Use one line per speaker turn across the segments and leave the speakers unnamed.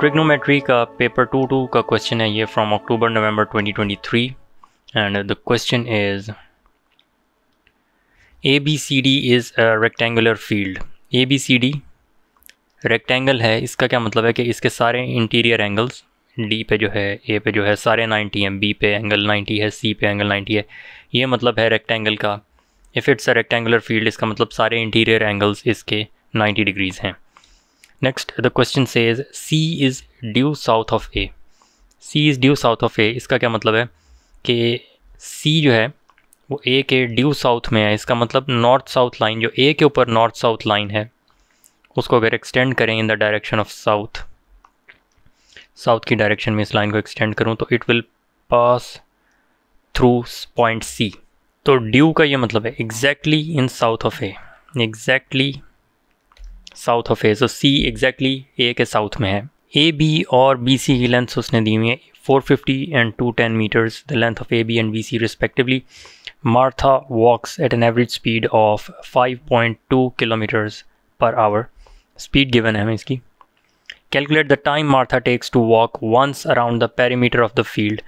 Trigonometry का paper 2 का question है ये from October November 2023 and the question is ABCD is a rectangular field. ABCD rectangle है, इसका क्या मतलब है कि इसके सारे इंटीरियर एंगल्स D पे जो है, A पे जो है सारे 90 हैं, B पे एंगल 90 है, C पे एंगल 90 है। ये मतलब है रेक्टेंगल का। If it's a rectangular field इसका मतलब सारे इंटीरियर एंगल्स इसके 90 डिग्रीज़ हैं। Next the question says C is due south of A। C is due south of A, इसका क्या मतलब है कि C जो है वो A के ड्यू साउथ में है। इसका मतलब नॉर्थ साउथ लाइन जो A के ऊपर नॉर्थ साउथ लाइन है उसको अगर एक्सटेंड करें in the direction of south, south की डायरेक्शन में इस लाइन को एक्सटेंड करूं तो it will pass through point C। तो ड्यू का ये मतलब है exactly in south of A, exactly south of A। So C exactly A के साउथ में है। AB और BC की लेंथ उसने दी हुई है 450 and 210 metres, the length of AB and BC respectively. Martha walks at an average speed of 5.2 kilometers per hour. Speed given है हमें इसकी। Calculate the time Martha takes to walk once around the perimeter of the field.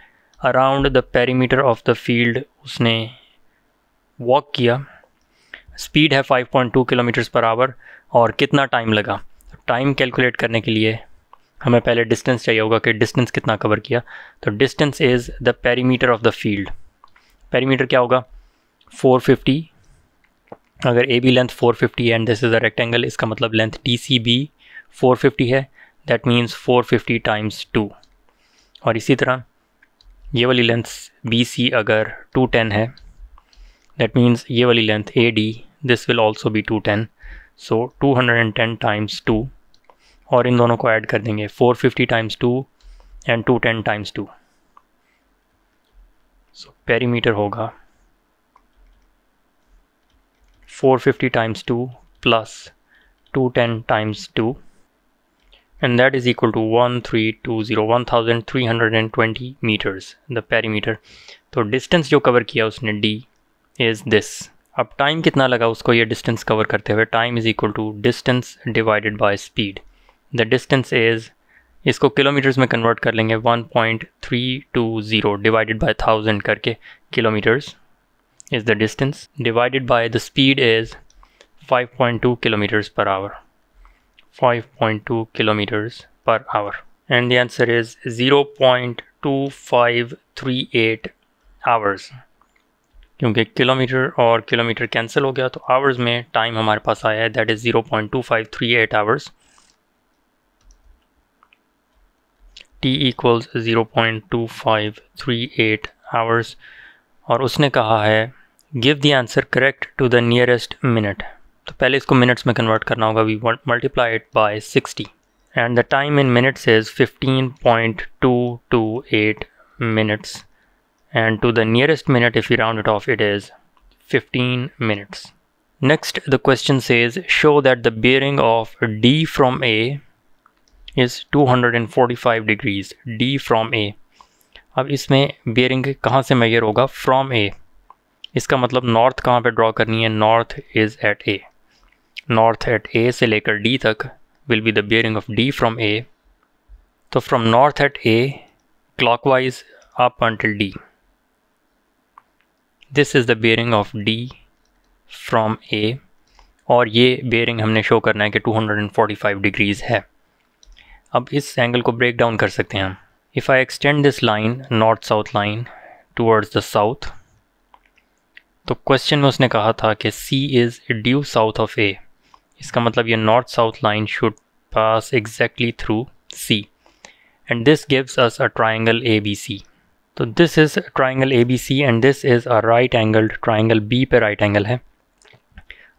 Around the perimeter of the field उसने walk किया, speed है 5.2 kilometres per hour और कितना time लगा। Time calculate करने के लिए हमें पहले डिस्टेंस चाहिए होगा कि डिस्टेंस कितना कवर किया। तो distance is the perimeter of the field. Perimeter क्या होगा 450। अगर AB length 450 and this is a rectangle, इसका मतलब लेंथ DCB 450 है, दैट मीन्स 450 टाइम्स 2। और इसी तरह ये वाली लेंथ BC अगर 210 है, दैट मीन्स ये वाली length AD this will also be 210, so 210 times 2 और इन दोनों को ऐड कर देंगे 450 times 2 and 210 times 2। So perimeter होगा 450 times 2 plus 210 times 2 and that is equal to 1320 meters, the perimeter। तो डिस्टेंस जो कवर किया उसने D is this। अब टाइम कितना लगा उसको ये डिस्टेंस कवर करते हुए, time is equal to distance divided by speed. The distance is, इसको किलोमीटर्स में कन्वर्ट कर लेंगे 1.320 डिवाइडेड बाय 1000 करके, kilometres is the distance divided by the speed is 5.2 kilometers per hour, 5.2 kilometers per hour, and the answer is 0.2538 hours। क्योंकि kilometre और kilometre cancel हो गया तो आवर्स में टाइम हमारे पास आया है, that is 0.2538 hours. T equals 0.2538 hours. और उसने कहा है give the answer correct to the nearest minute. तो पहले इसको मिनट्स में कन्वर्ट करना होगा, we multiply it by 60 and the time in minutes is 15.228 minutes and to the nearest minute if we round it off it is 15 minutes. Next the question says show that the bearing of D from A is 245 degrees। D from A, अब इसमें bearing कहाँ से major होगा, from A। इसका मतलब north कहाँ पे draw करनी है, north is at A। North at A से लेकर D तक will be the bearing of D from A। तो from north at A clockwise up until D, this is the bearing of D from A और ये bearing हमने show करना है कि 245 डिग्रीज़ है। अब इस एंगल को ब्रेक डाउन कर सकते हैं हम। If I extend this line, north south line towards the south, तो क्वेश्चन में उसने कहा था कि C is due south of A। इसका मतलब ये north south line should pass exactly through C and this gives us a triangle ABC। तो this is triangle ABC and this is a right angled triangle, B पे right angle है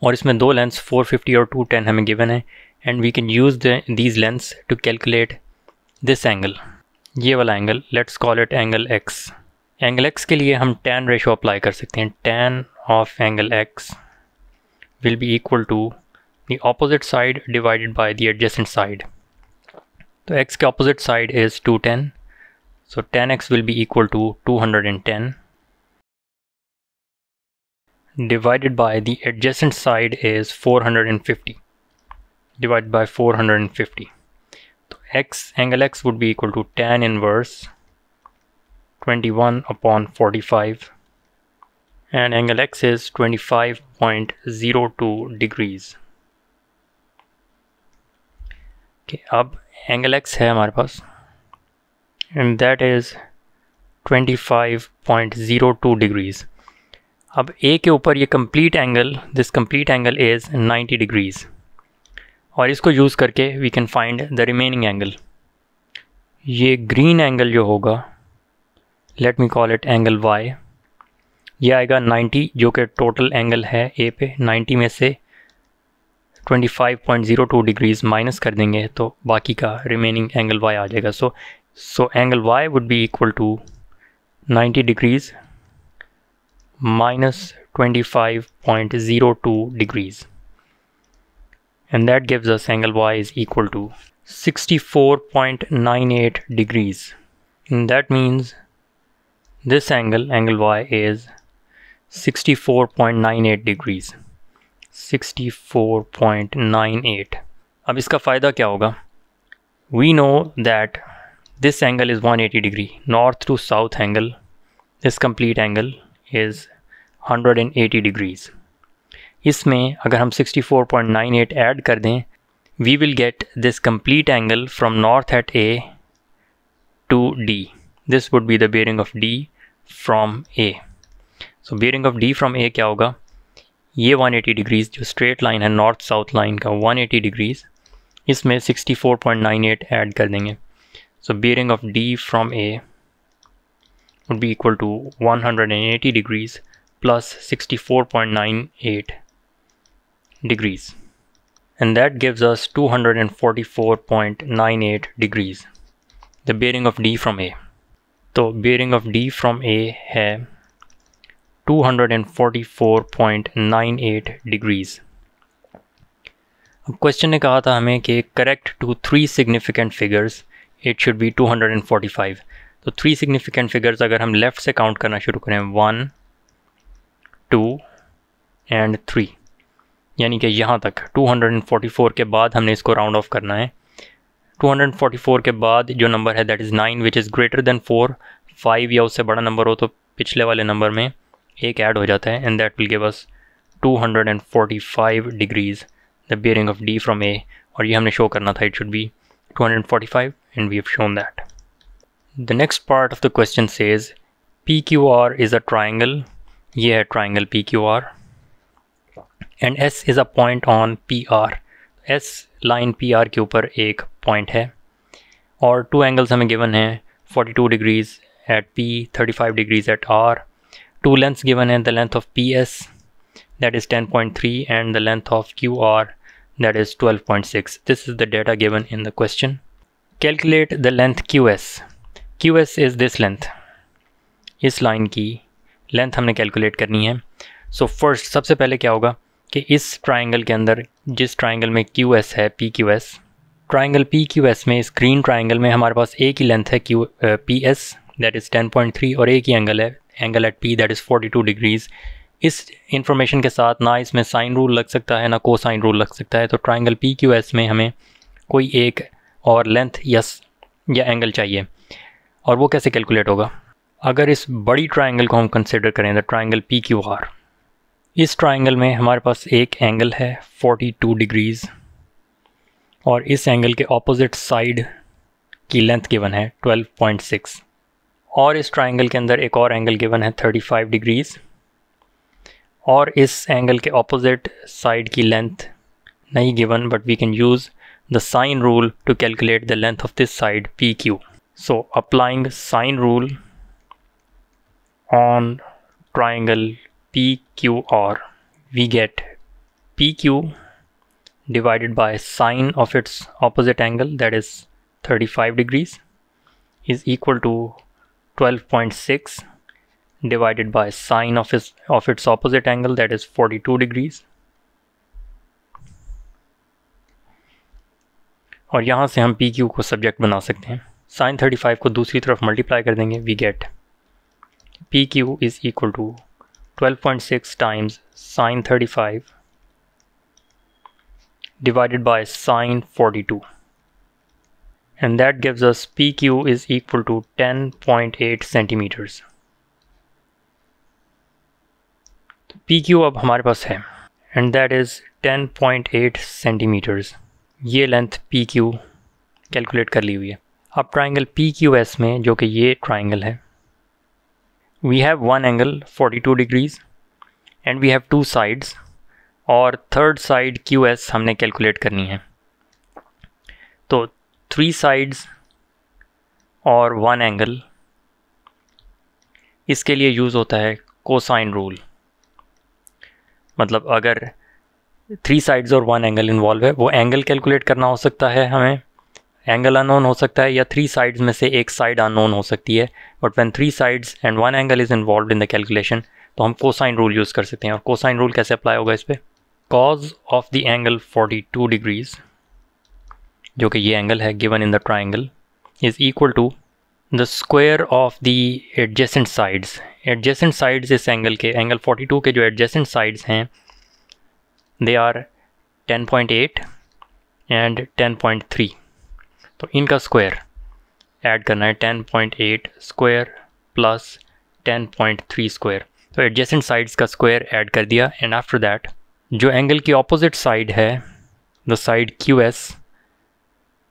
और इसमें दो lengths 450 और 210 हमें गिवन है and we can use these lengths to calculate this angle, ये वाला angle, let's call it angle X। Angle X के लिए हम tan रेशो अप्लाई कर सकते हैं। tan of angle X will be equal to the opposite side divided by the adjacent side. तो X के opposite side is 210, so tan X will be equal to 210 divided by the adjacent side is 450 divided by 450। तो angle x would be equal to tan inverse 21/45 and angle x is 25.02 degrees. Okay, अब angle x है हमारे पास and that is 25.02 degrees. अब a के ऊपर ये complete angle, this complete angle is 90 degrees और इसको यूज़ करके we can find the remaining angle. ये green angle जो होगा, let me call it angle y, ये आएगा 90 जो कि टोटल एंगल है a पे. 90 में से 25.02 डिग्रीज माइनस कर देंगे तो बाकी का रिमेनिंग एंगल y आ जाएगा. So angle y would be equal to 90 degrees minus 25.02 degrees and that gives us angle y is equal to 64.98 degrees. And that means this angle y is 64.98 degrees. 64.98. अब इसका फ़ायदा क्या होगा? We know that this angle is 180 degree. North to south angle, this complete angle is 180 degrees. इसमें अगर हम 64.98 add कर दें, we will get this complete angle from north at A to D. This would be the bearing of D from A. So bearing of D from A क्या होगा? ये 180 degrees जो straight line है north south line का 180 degrees, इसमें 64.98 add कर देंगे. सो bearing of D from A would be equal to 180 degrees plus 64.98 degrees and that gives us 244.98 degrees, the bearing of D from A. तो bearing of D from A है 244.98 degrees. अब question ने कहा था हमें कि correct to 3 significant figures it should be 245. तो 3 significant figures अगर हम लेफ़्ट से काउंट करना शुरू करें 1, 2 and 3, यानी कि यहाँ तक 244 के बाद हमने इसको राउंड ऑफ करना है. 244 के बाद जो नंबर है that is 9 which is greater than 4. 5 या उससे बड़ा नंबर हो तो पिछले वाले नंबर में एक ऐड हो जाता है and that will give us 245 degrees the bearing of D from A. और ये हमने शो करना था, it should be 245 and we have shown that. The next part of the question says P Q R is a triangle. ये है triangle P Q R and S is a point on P R. S line P R के ऊपर एक point है और 2 angles हमें given हैं 42 degrees at P, 35 degrees at R. 2 lengths given and the length of PS that is 10.3 and the length of QR that is 12.6. This is the data given in the question. Calculate the length QS. QS is this length. इस line की length हमने calculate करनी है. So first सबसे पहले क्या होगा कि इस ट्राइंगल के अंदर जिस ट्राइंगल में QS है PQS, ट्राइंगल PQS में इस ग्रीन ट्राइंगल में हमारे पास एक ही लेंथ है PS that is 10.3 और एक ही एंगल है angle at P that is 42 degrees. इस इंफॉर्मेशन के साथ ना इसमें साइन रूल लग सकता है ना कोसाइन रूल लग सकता है. तो ट्राइंगल PQS में हमें कोई एक और लेंथ या एंगल चाहिए. और वो कैसे कैलकुलेट होगा? अगर इस बड़ी ट्राइंगल को हम कंसिडर करें द ट्राइंगल PQR, इस ट्राइंगल में हमारे पास एक एंगल है 42 डिग्रीज़ और इस एंगल के ऑपोजिट साइड की लेंथ गिवन है 12.6 और इस ट्राइंगल के अंदर एक और एंगल गिवन है 35 डिग्रीज़ और इस एंगल के ऑपोजिट साइड की लेंथ नहीं given but we can use the sine rule to calculate the length of this side PQ. So applying sine rule on triangle PQR we get PQ divided by sine of its opposite angle that is 35 degrees is equal to 12.6 divided by sine of its opposite angle that is 42 degrees. और यहाँ से हम PQ को subject बना सकते हैं. Sign 35 को दूसरी तरफ मल्टीप्लाई कर देंगे. We get PQ is equal to 12.6 times sine 35 divided by sine 42 and that gives us PQ is equal to 10.8 centimeters. PQ अब हमारे पास है and that is 10.8 centimeters. ये लेंथ PQ कैलकुलेट कर ली हुई है. अब ट्राइंगल PQS में, जो कि ये ट्राइंगल है, we have one angle 42 degrees and we have two sides, और थर्ड साइड QS हमने कैलकुलेट करनी है. तो 3 sides और 1 एंगल, इसके लिए यूज़ होता है कोसाइन रूल. मतलब अगर 3 sides और 1 एंगल इन्वॉल्व है, वो एंगल कैलकुलेट करना हो सकता है हमें, एंगल अननोन हो सकता है, या 3 sides में से एक साइड अननोन हो सकती है. But when 3 sides and 1 angle is involve in the calculation, तो हम कोसाइन रूल यूज़ कर सकते हैं. और कोसाइन रूल कैसे अप्लाई होगा इस पर? Cos of the angle 42 degrees, जो कि ये एंगल है given in the triangle, is equal to the square of the adjacent sides. Adjacent sides इस एंगल के, एंगल 42 के जो एडजेसेंट साइड्स हैं, दे आर 10.8 एंड 10.3. तो इनका स्क्वायर ऐड करना है, 10.8 स्क्वायर प्लस 10.3 स्क्वायर. तो एडजेसेंट साइड्स का स्क्वायर ऐड कर दिया. एंड आफ्टर दैट जो एंगल की ऑपोजिट साइड है, द साइड QS,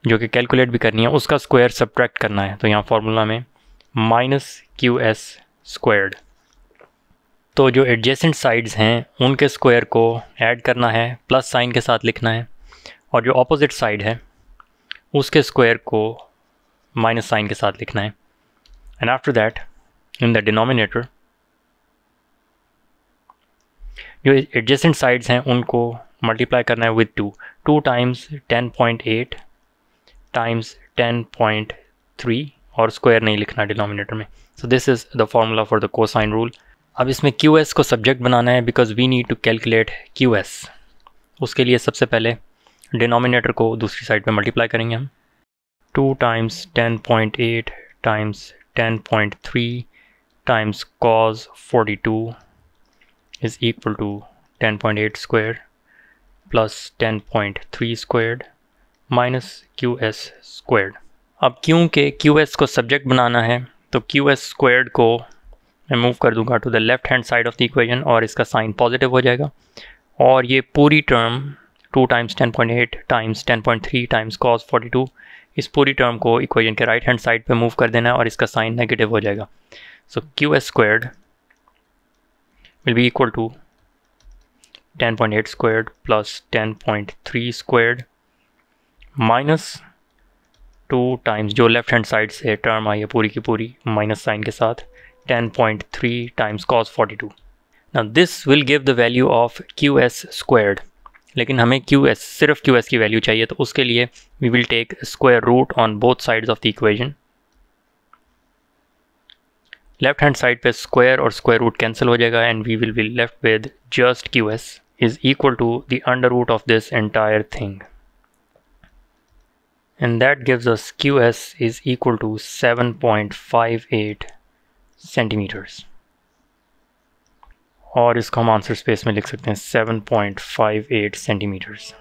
जो कि कैलकुलेट भी करनी है, उसका स्क्वायर सब्ट्रैक्ट करना है. तो यहाँ फार्मूला में -QS स्क्वायर्ड. तो जो एडजेसेंट साइड्स हैं उनके स्क्वायर को ऐड करना है, प्लस साइन के साथ लिखना है, और जो ऑपोजिट साइड है उसके स्क्वायर को माइनस साइन के साथ लिखना है. And after that in the denominator जो एडजेसेंट साइड्स हैं उनको मल्टीप्लाई करना है विद 2 टाइम्स 10.8 टाइम्स 10.3, और स्क्वायर नहीं लिखना डिनोमिनेटर में. So this is the formula for the cosine rule. अब इसमें QS को सब्जेक्ट बनाना है because we need to calculate QS. उसके लिए सबसे पहले डिनोमिनेटर को दूसरी साइड पे मल्टीप्लाई करेंगे हम. 2 times 10.8 times 10.3 times cos 42 is equal to 10.8 square plus 10.3 squared minus QS squared. अब क्योंकि QS को सब्जेक्ट बनाना है तो QS स्क्वायर्ड को मैं मूव कर दूंगा to the left hand side of the equation, और इसका साइन पॉजिटिव हो जाएगा. और ये पूरी term 2 times 10.8 times 10.3 times cos 42, इस पूरी टर्म को इक्वेशन के राइट हैंड साइड पे मूव कर देना है और इसका साइन नेगेटिव हो जाएगा. So QS squared will be equal to 10.8 squared plus 10.3 squared minus 2 times जो लेफ्ट हैंड साइड से टर्म आई है पूरी की पूरी माइनस साइन के साथ 10.3 times cos 42. Now this will give the value of QS squared. लेकिन हमें QS, सिर्फ QS की वैल्यू चाहिए, तो उसके लिए we will take square root on both sides of the equation. Left hand side पे स्क्वायर और स्क्वायर रूट कैंसिल हो जाएगा and we will be left with just QS is equal to the under root of this entire thing. And that gives us QS is equal to 7.58 centimeters. और इसको हम answer space में लिख सकते हैं 7.58 centimetres.